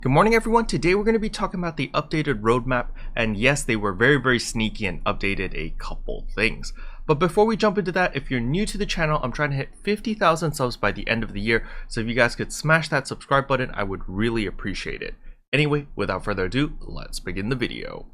Good morning everyone, today we're going to be talking about the updated roadmap, and yes, they were very sneaky and updated a couple things. But before we jump into that, if you're new to the channel, I'm trying to hit 50,000 subs by the end of the year, so if you guys could smash that subscribe button, I would really appreciate it. Anyway, without further ado, let's begin the video.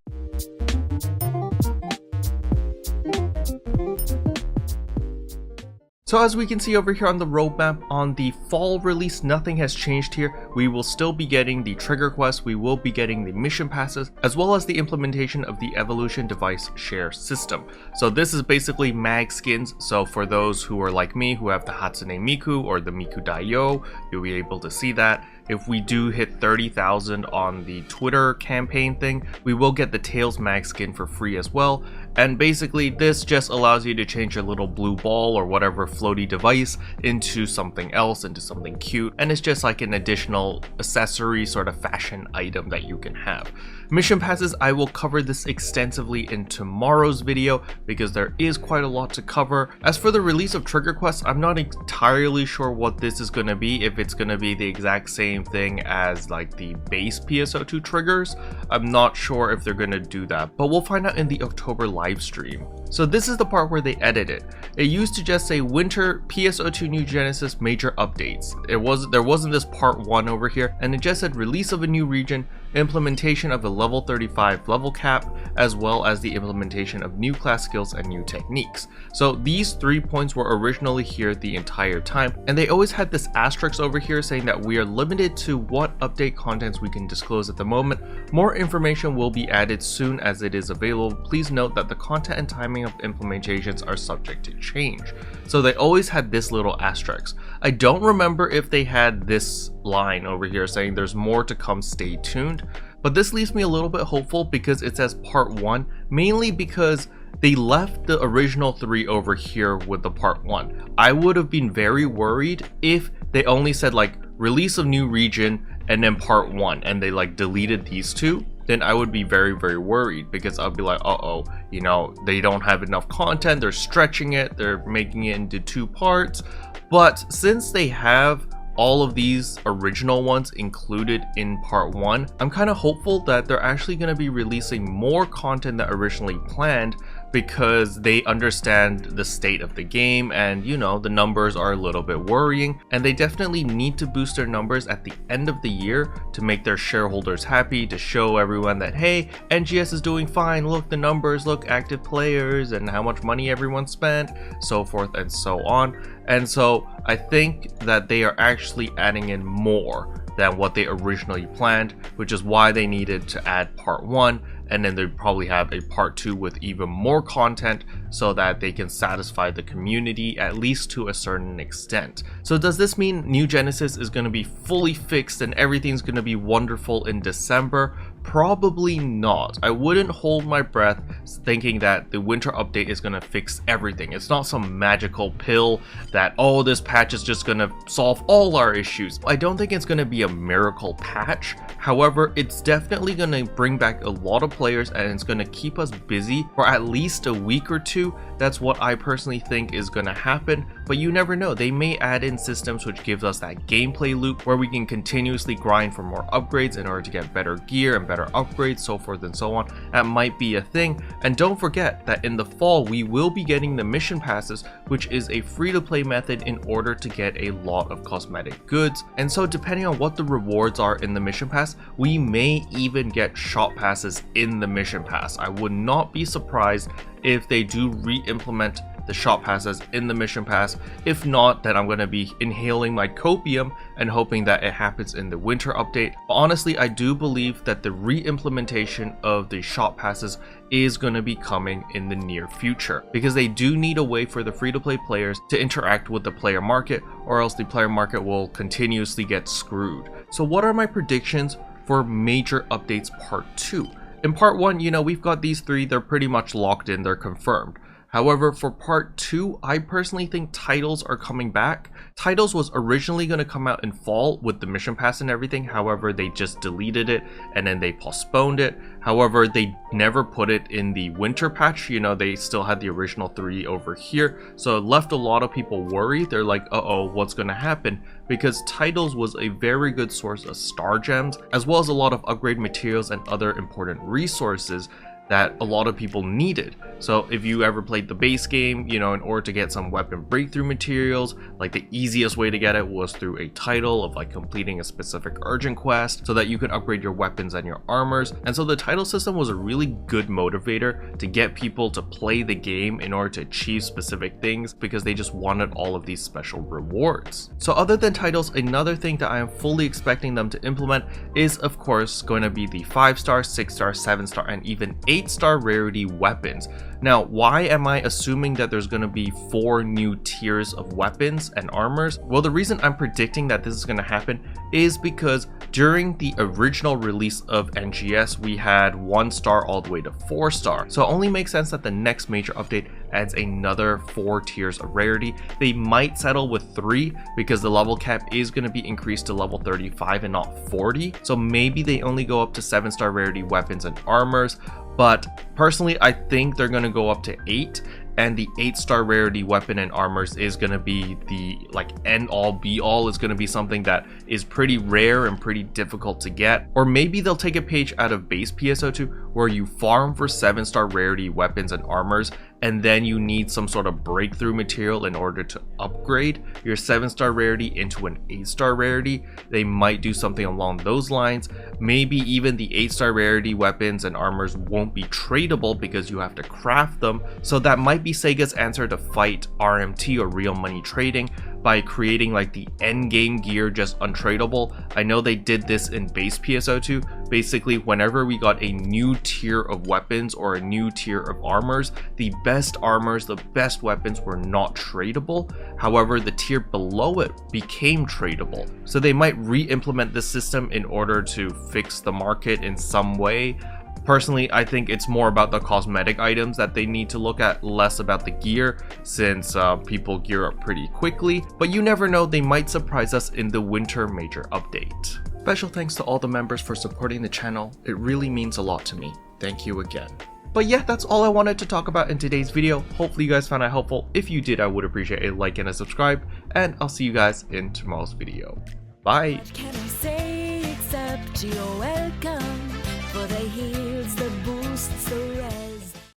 So as we can see over here on the roadmap, on the fall release, nothing has changed here. We will still be getting the trigger quests, we will be getting the mission passes, as well as the implementation of the evolution device share system. So this is basically mag skins, so for those who are like me, who have the Hatsune Miku or the Miku Daio, you'll be able to see that. If we do hit 30,000 on the Twitter campaign thing, we will get the Tails mag skin for free as well. And basically this just allows you to change your little blue ball or whatever floaty device into something else, into something cute, and it's just like an additional accessory sort of fashion item that you can have. Mission passes, I will cover this extensively in tomorrow's video because there is quite a lot to cover. As for the release of trigger quests, I'm not entirely sure what this is going to be, if it's going to be the exact same thing as like the base PSO2 triggers. I'm not sure if they're going to do that, but we'll find out in the October live stream. So this is the part where they edit it. It used to just say winter PSO2 New Genesis major updates. There wasn't this part 1 over here, and it just said release of a new region, implementation of a level 35 level cap, as well as the implementation of new class skills and new techniques. So these 3 points were originally here the entire time, and they always had this asterisk over here saying that we are limited to what update contents we can disclose at the moment. More information will be added soon as it is available. Please note that the content and timing of implementations are subject to change. So they always had this little asterisk. I don't remember if they had this line over here saying there's more to come, stay tuned, but this leaves me a little bit hopeful because it says part 1, mainly because they left the original 3 over here with the part 1. I would have been very worried if they only said like release of new region and then part 1 and they like deleted these 2. Then I would be very worried because I'll be like, uh-oh, you know, they don't have enough content, they're stretching it, they're making it into 2 parts. But since they have all of these original ones included in part 1, I'm kind of hopeful that they're actually going to be releasing more content than originally planned, because they understand the state of the game and, you know, the numbers are a little bit worrying, and they definitely need to boost their numbers at the end of the year to make their shareholders happy, to show everyone that, hey, NGS is doing fine, look the numbers, look active players and how much money everyone spent, so forth and so on. And so I think that they are actually adding in more than what they originally planned, which is why they needed to add part 1, and then they probably have a part 2 with even more content so that they can satisfy the community at least to a certain extent. So does this mean New Genesis is going to be fully fixed and everything's going to be wonderful in December? Probably not. I wouldn't hold my breath thinking that the winter update is going to fix everything. It's not some magical pill that, oh, this patch is just going to solve all our issues. I don't think it's going to be a miracle patch. However, it's definitely going to bring back a lot of players and it's going to keep us busy for at least a week or 2. That's what I personally think is going to happen, but you never know. They may add in systems which gives us that gameplay loop where we can continuously grind for more upgrades in order to get better gear and better upgrades, so forth and so on. That might be a thing. And don't forget that in the fall we will be getting the mission passes, which is a free-to-play method in order to get a lot of cosmetic goods. And so depending on what the rewards are in the mission pass, we may even get shop passes in the mission pass. I would not be surprised if they do re-implement the shop passes in the mission pass. If not, then I'm going to be inhaling my copium and hoping that it happens in the winter update. But honestly, I do believe that the re-implementation of the shop passes is going to be coming in the near future, because they do need a way for the free-to-play players to interact with the player market, or else the player market will continuously get screwed. So what are my predictions for major updates part 2? In part 1, you know, we've got these 3, they're pretty much locked in, they're confirmed. However, for part 2, I personally think titles are coming back. Titles was originally going to come out in fall with the mission pass and everything, however they just deleted it and then they postponed it. However, they never put it in the winter patch, you know, they still had the original 3 over here, so it left a lot of people worried. They're like, uh-oh, what's going to happen? Because titles was a very good source of star gems, as well as a lot of upgrade materials and other important resources that a lot of people needed. So if you ever played the base game, you know, in order to get some weapon breakthrough materials, like the easiest way to get it was through a title of like completing a specific urgent quest so that you could upgrade your weapons and your armors. And so the title system was a really good motivator to get people to play the game in order to achieve specific things, because they just wanted all of these special rewards. So other than titles, another thing that I am fully expecting them to implement is of course going to be the 5-star, 6-star, 7-star, and even 8-star rarity weapons. Now, why am I assuming that there's going to be 4 new tiers of weapons and armors? Well, the reason I'm predicting that this is going to happen is because during the original release of NGS, we had 1-star all the way to 4-star. So it only makes sense that the next major update adds another 4 tiers of rarity. They might settle with 3 because the level cap is going to be increased to level 35 and not 40. So maybe they only go up to 7-star rarity weapons and armors. But personally, I think they're going to go up to 8, and the 8-star rarity weapon and armors is going to be the like end all be all. Is going to be something that is pretty rare and pretty difficult to get. Or maybe they'll take a page out of base PSO2 where you farm for 7-star rarity weapons and armors, and then you need some sort of breakthrough material in order to upgrade your 7-star rarity into an 8-star rarity. They might do something along those lines. Maybe even the 8-star rarity weapons and armors won't be tradable because you have to craft them. So that might be Sega's answer to fight RMT or real money trading by creating like the end game gear just untradeable. I know they did this in base PSO2. Basically, whenever we got a new tier of weapons or a new tier of armors, the best armors, the best weapons were not tradable. However, the tier below it became tradable. So they might re-implement this system in order to fix the market in some way. Personally, I think it's more about the cosmetic items that they need to look at, less about the gear, since people gear up pretty quickly. But you never know, they might surprise us in the winter major update. Special thanks to all the members for supporting the channel. It really means a lot to me. Thank you again. But yeah, that's all I wanted to talk about in today's video. Hopefully you guys found it helpful. If you did, I would appreciate a like and a subscribe, and I'll see you guys in tomorrow's video. Bye! What can I say except you're welcome?